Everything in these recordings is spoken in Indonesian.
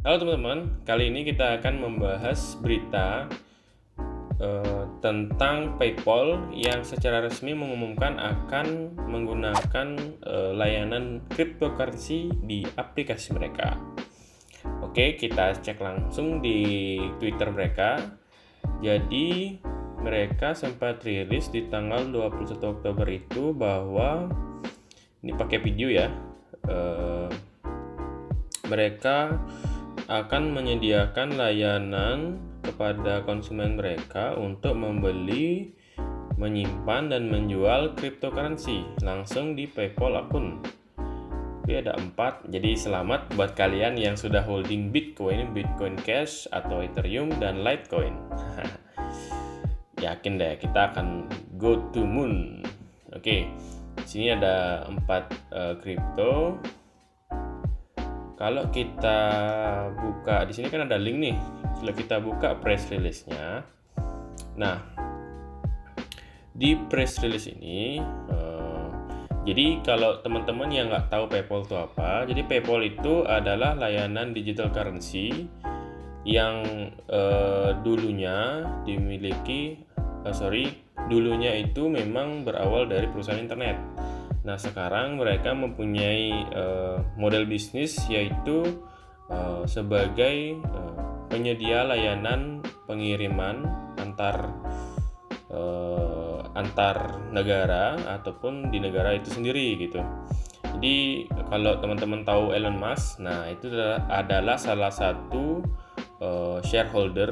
Halo teman-teman, kali ini kita akan membahas berita tentang PayPal yang secara resmi mengumumkan akan menggunakan layanan cryptocurrency di aplikasi mereka. Oke, kita cek langsung di Twitter mereka. Jadi, mereka sempat rilis di tanggal 21 Oktober itu bahwa ini pakai video ya. Mereka akan menyediakan layanan kepada konsumen mereka untuk membeli, menyimpan, dan menjual cryptocurrency langsung di PayPal akun. Tapi ada 4, jadi selamat buat kalian yang sudah holding Bitcoin, Bitcoin Cash, atau Ethereum, dan Litecoin. Yakin deh, kita akan go to moon. Oke, di sini ada 4 kripto. Kalau kita buka di sini kan ada link nih. Kalau kita buka press release-nya. Nah, di press release ini jadi kalau teman-teman yang nggak tahu PayPal itu apa, jadi PayPal itu adalah layanan digital currency yang dulunya itu memang berawal dari perusahaan internet. Nah, sekarang mereka mempunyai model bisnis yaitu sebagai penyedia layanan pengiriman antar negara ataupun di negara itu sendiri gitu. Jadi kalau teman-teman tahu Elon Musk, nah itu adalah salah satu shareholder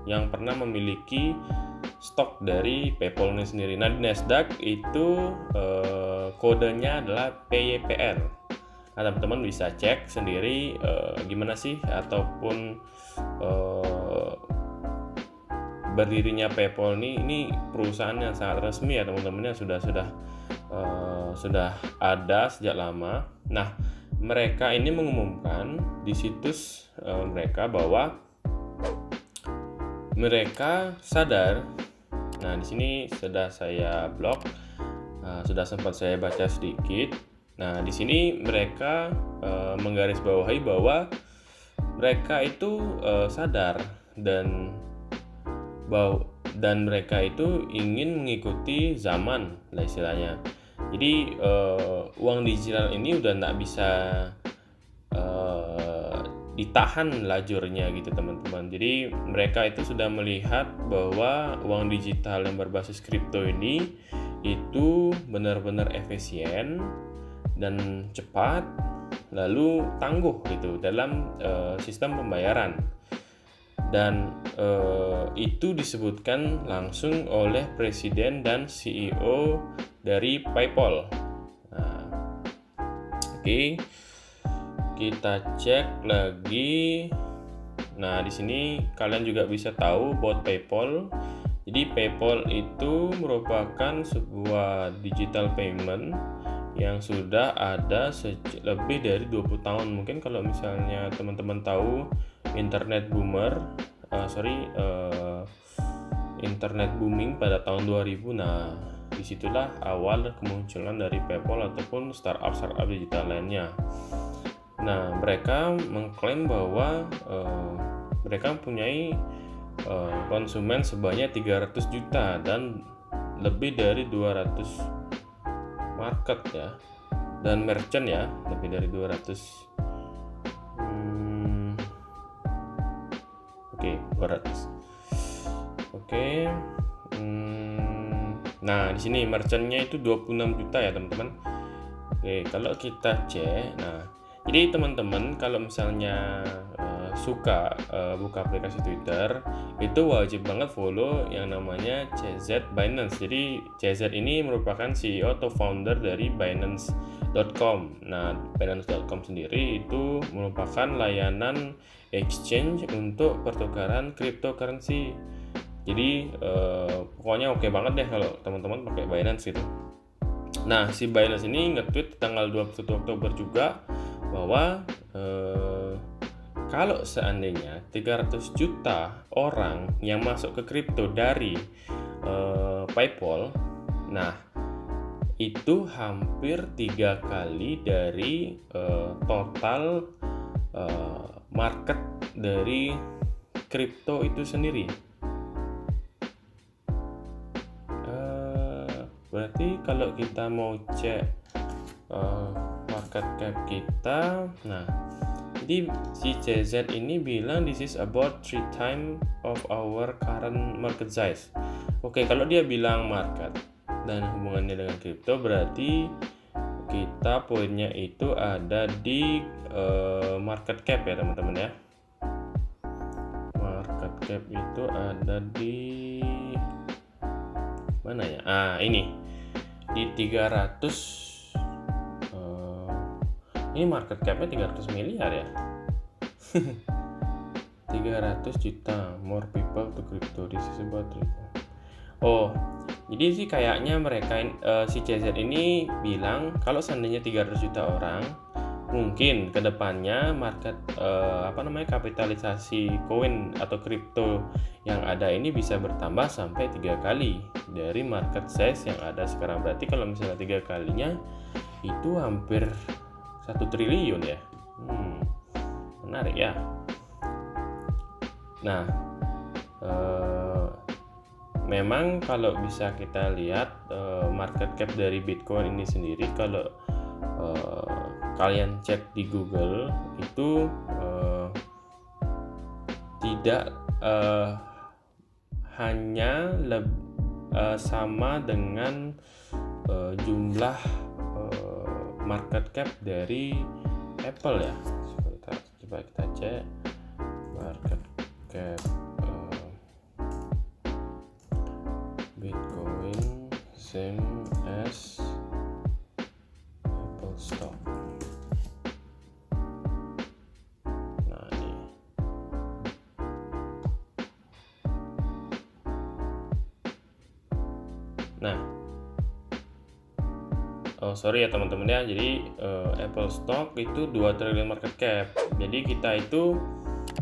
yang pernah memiliki stok dari PayPal ini sendiri. Nah, di Nasdaq itu kodenya adalah PYPR. Nah, teman-teman bisa cek sendiri gimana sih ataupun berdirinya PayPal ini perusahaan yang sangat resmi ya teman-teman, yang sudah ada sejak lama. Nah, mereka ini mengumumkan di situs mereka bahwa mereka sadar. Nah, di sini sudah saya blog, sudah sempat saya baca sedikit. Nah, di sini mereka menggarisbawahi bahwa mereka itu sadar dan mereka itu ingin mengikuti zaman lah istilahnya. Jadi uang digital ini udah nggak bisa ditahan lajurnya gitu teman-teman. Jadi mereka itu sudah melihat bahwa uang digital yang berbasis kripto ini itu benar-benar efisien dan cepat, lalu tangguh gitu dalam sistem pembayaran. Dan itu disebutkan langsung oleh presiden dan CEO dari PayPal. Nah, oke. Kita cek lagi. Nah, di sini kalian juga bisa tahu buat PayPal. Jadi PayPal itu merupakan sebuah digital payment yang sudah ada lebih dari 20 tahun. Mungkin kalau misalnya teman-teman tahu internet booming pada tahun 2000. Nah, disitulah awal kemunculan dari PayPal ataupun startup digital lainnya. Nah, mereka mengklaim bahwa mereka mempunyai konsumen sebanyak 300 juta dan lebih dari 200 market ya, dan merchant ya, lebih dari 200. Oke, 200. Oke. Nah, di sini merchantnya itu 26 juta ya, teman-teman. Oke, kalau kita cek, nah jadi teman-teman kalau misalnya suka buka aplikasi Twitter, itu wajib banget follow yang namanya CZ Binance. Jadi CZ ini merupakan CEO atau founder dari Binance.com. Nah, Binance.com sendiri itu merupakan layanan exchange untuk pertukaran cryptocurrency. Jadi pokoknya oke banget deh kalau teman-teman pakai Binance gitu. Nah, si Binance ini nge-tweet tanggal 21 Oktober juga bahwa kalau seandainya 300 juta orang yang masuk ke kripto dari PayPal, nah itu hampir 3 kali dari total market dari kripto itu sendiri. Berarti kalau kita mau cek market cap kita, nah jadi si CZ ini bilang this is about 3 times of our current market size. Oke, kalau dia bilang market dan hubungannya dengan kripto, berarti kita poinnya itu ada di market cap ya teman-teman ya. Market cap itu ada di mana ya? Ini di 300. Ini market capnya 300 miliar ya. 300 juta. More people to crypto. This is about jadi sih kayaknya mereka si CZ ini bilang kalau seandainya 300 juta orang, mungkin kedepannya market kapitalisasi koin atau kripto yang ada ini bisa bertambah sampai 3 kali dari market size yang ada sekarang. Berarti kalau misalnya 3 kalinya itu hampir 1 triliun ya. Menarik ya. Nah, memang kalau bisa kita lihat market cap dari Bitcoin ini sendiri, kalau kalian cek di Google itu tidak hanya sama dengan jumlah market cap dari Apple ya. Coba kita cek market cap Bitcoin same as Apple stock. Nah ini. Nah, sorry ya teman-teman ya. Jadi Apple stock itu 2 triliun market cap. Jadi kita itu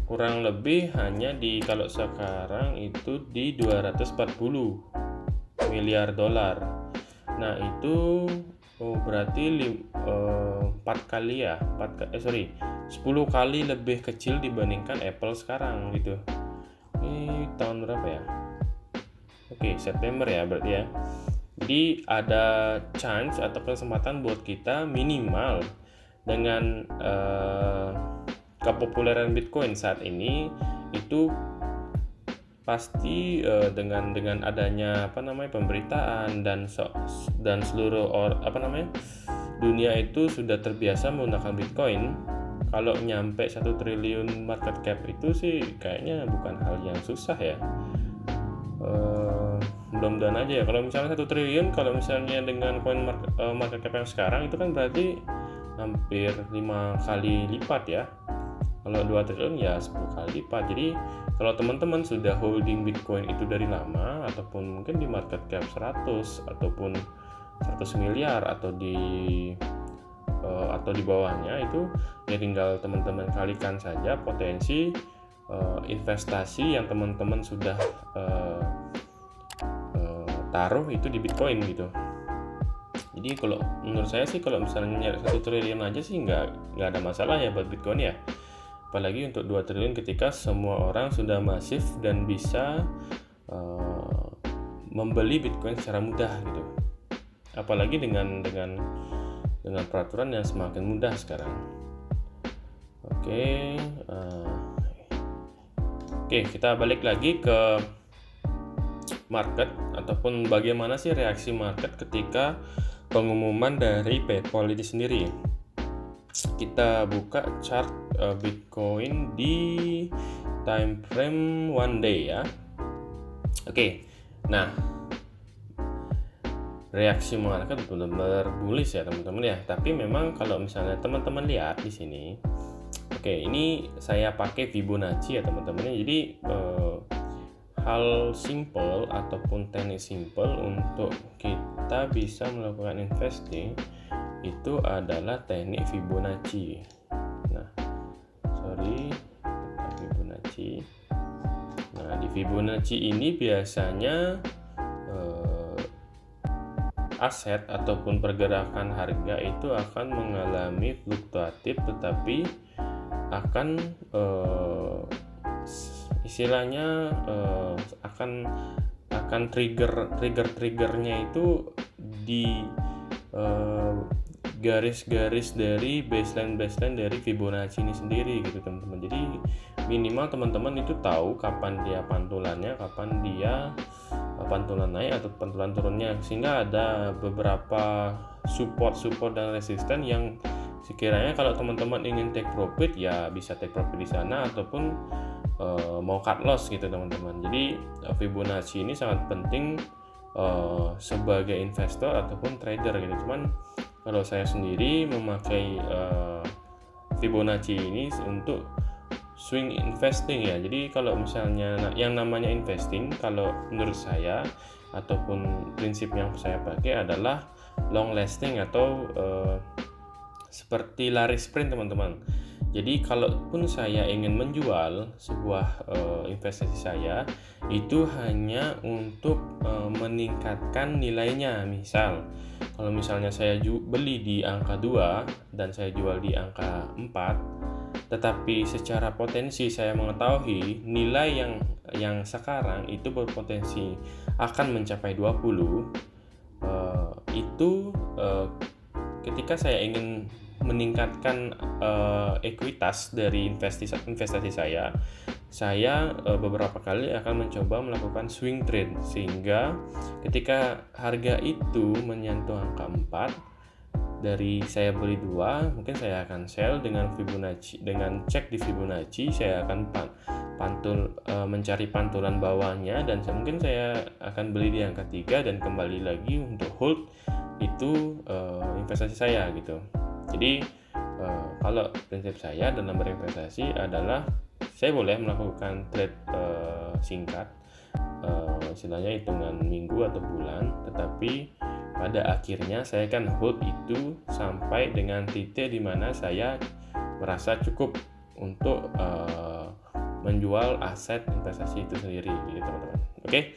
kurang lebih hanya di, kalau sekarang itu di 240 miliar dolar. Nah itu berarti 10 kali lebih kecil dibandingkan Apple sekarang gitu. Ini tahun berapa ya? Oke, September ya berarti ya. Jadi ada chance atau kesempatan buat kita minimal dengan kepopuleran Bitcoin saat ini itu pasti dengan adanya pemberitaan dan seluruh dunia itu sudah terbiasa menggunakan Bitcoin. Kalau nyampe 1 triliun market cap itu sih kayaknya bukan hal yang susah ya. Mudah-mudahan aja ya. Kalau misalnya 1 triliun, kalau misalnya dengan koin market cap yang sekarang itu kan berarti hampir 5 kali lipat ya. Kalau 2 triliun ya 10 kali lipat. Jadi kalau teman-teman sudah holding Bitcoin itu dari lama, ataupun mungkin di market cap 100 ataupun 100 miliar atau di bawahnya, itu ya tinggal teman-teman kalikan saja potensi investasi yang teman-teman sudah taruh itu di Bitcoin gitu. Jadi kalau menurut saya sih, kalau misalnya nyari 1 triliun aja sih nggak ada masalah ya buat Bitcoin ya. Apalagi untuk 2 triliun ketika semua orang sudah masif dan bisa membeli Bitcoin secara mudah gitu. Apalagi dengan peraturan yang semakin mudah sekarang. Oke, kita balik lagi ke market, ataupun bagaimana sih reaksi market ketika pengumuman dari PayPal ini sendiri. Kita buka chart Bitcoin di time frame 1 day ya. Oke, nah reaksi market benar-benar bullish ya teman-teman ya. Tapi memang kalau misalnya teman-teman lihat di sini, ini saya pakai Fibonacci ya teman-teman. Jadi hal simple ataupun teknik simple untuk kita bisa melakukan investing itu adalah teknik Fibonacci. Nah, Fibonacci. Nah, di Fibonacci ini biasanya aset ataupun pergerakan harga itu akan mengalami fluktuatif, tetapi akan istilahnya akan triggernya itu di garis-garis dari baseline dari Fibonacci ini sendiri gitu teman-teman. Jadi minimal teman-teman itu tahu kapan dia pantulannya, kapan dia pantulan naik atau pantulan turunnya, sehingga ada beberapa support dan resisten yang sekiranya kalau teman-teman ingin take profit ya bisa take profit di sana, ataupun mau cut loss gitu teman-teman. Jadi Fibonacci ini sangat penting sebagai investor ataupun trader gitu. Cuman kalau saya sendiri memakai Fibonacci ini untuk swing investing ya. Jadi kalau misalnya yang namanya investing, kalau menurut saya ataupun prinsip yang saya pakai adalah long lasting atau seperti lari sprint teman-teman. Jadi kalaupun saya ingin menjual sebuah investasi saya, itu hanya untuk meningkatkan nilainya. Misal kalau misalnya saya beli di angka 2 dan saya jual di angka 4, tetapi secara potensi saya mengetahui nilai yang sekarang itu berpotensi akan mencapai 20, ketika saya ingin meningkatkan ekuitas dari investasi saya beberapa kali akan mencoba melakukan swing trade, sehingga ketika harga itu menyentuh angka 4, dari saya beli 2, mungkin saya akan sell dengan Fibonacci, dengan cek di Fibonacci saya akan mencari pantulan bawahnya, dan mungkin saya akan beli di angka 3 dan kembali lagi untuk hold itu investasi saya gitu. Jadi kalau prinsip saya dalam berinvestasi adalah saya boleh melakukan trade singkat, istilahnya hitungan minggu atau bulan, tetapi pada akhirnya saya akan hold itu sampai dengan titik di mana saya merasa cukup untuk menjual aset investasi itu sendiri gitu teman-teman. Oke,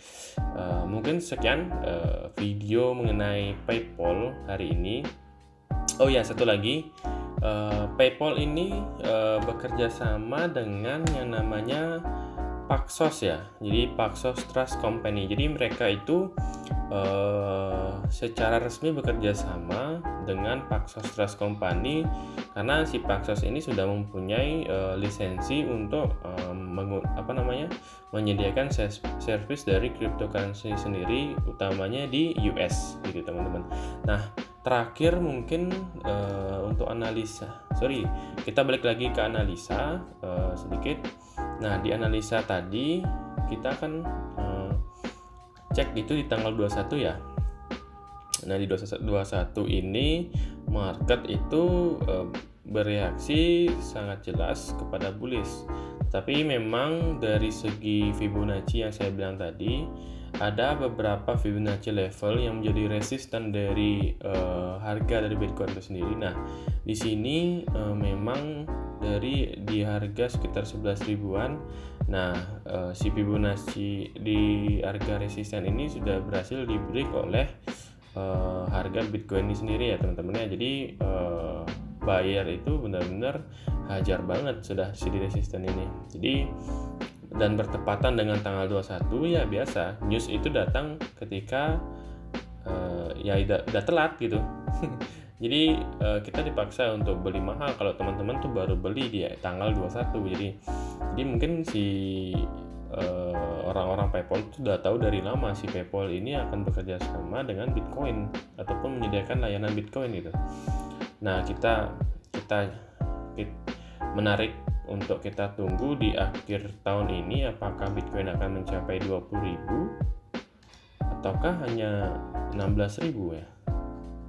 mungkin sekian video mengenai PayPal hari ini. Oh ya, satu lagi, PayPal ini bekerja sama dengan yang namanya Paxos ya. Jadi Paxos Trust Company. Jadi mereka itu secara resmi bekerja sama dengan Paxos Trust Company, karena si Paxos ini sudah mempunyai lisensi untuk menyediakan service dari cryptocurrency sendiri, utamanya di US gitu teman-teman. Nah, terakhir mungkin untuk kita balik lagi ke analisa sedikit. Nah, di analisa tadi kita akan cek itu di tanggal 21 ya. Nah, di 21 ini market itu bereaksi sangat jelas kepada bullish. Tapi memang dari segi Fibonacci yang saya bilang tadi, ada beberapa Fibonacci level yang menjadi resisten dari harga dari Bitcoin itu sendiri. Nah, di sini memang di harga sekitar 11 ribuan. Nah, si Fibonacci di harga resisten ini sudah berhasil di break oleh harga Bitcoin ini sendiri ya teman-teman ya. Jadi buyer itu benar-benar hajar banget sudah si resisten ini. Jadi dan bertepatan dengan tanggal 21 ya biasa news itu datang ketika udah telat gitu. Jadi kita dipaksa untuk beli mahal kalau teman-teman tuh baru beli di tanggal 21. Jadi mungkin si orang-orang PayPal itu sudah tahu dari lama si PayPal ini akan bekerja sama dengan Bitcoin ataupun menyediakan layanan Bitcoin gitu. Nah, kita menarik untuk kita tunggu di akhir tahun ini apakah Bitcoin akan mencapai 20.000 ataukah hanya 16.000 ya,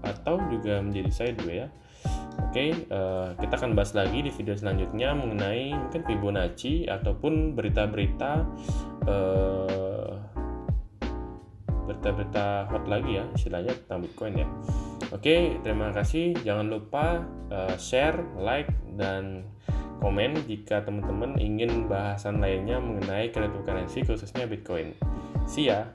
atau juga menjadi sideway ya. Oke, kita akan bahas lagi di video selanjutnya mengenai mungkin Fibonacci ataupun berita-berita hot lagi ya istilahnya tentang Bitcoin ya. Oke, terima kasih. Jangan lupa share, like, dan komen jika teman-teman ingin bahasan lainnya mengenai cryptocurrency khususnya Bitcoin. See ya.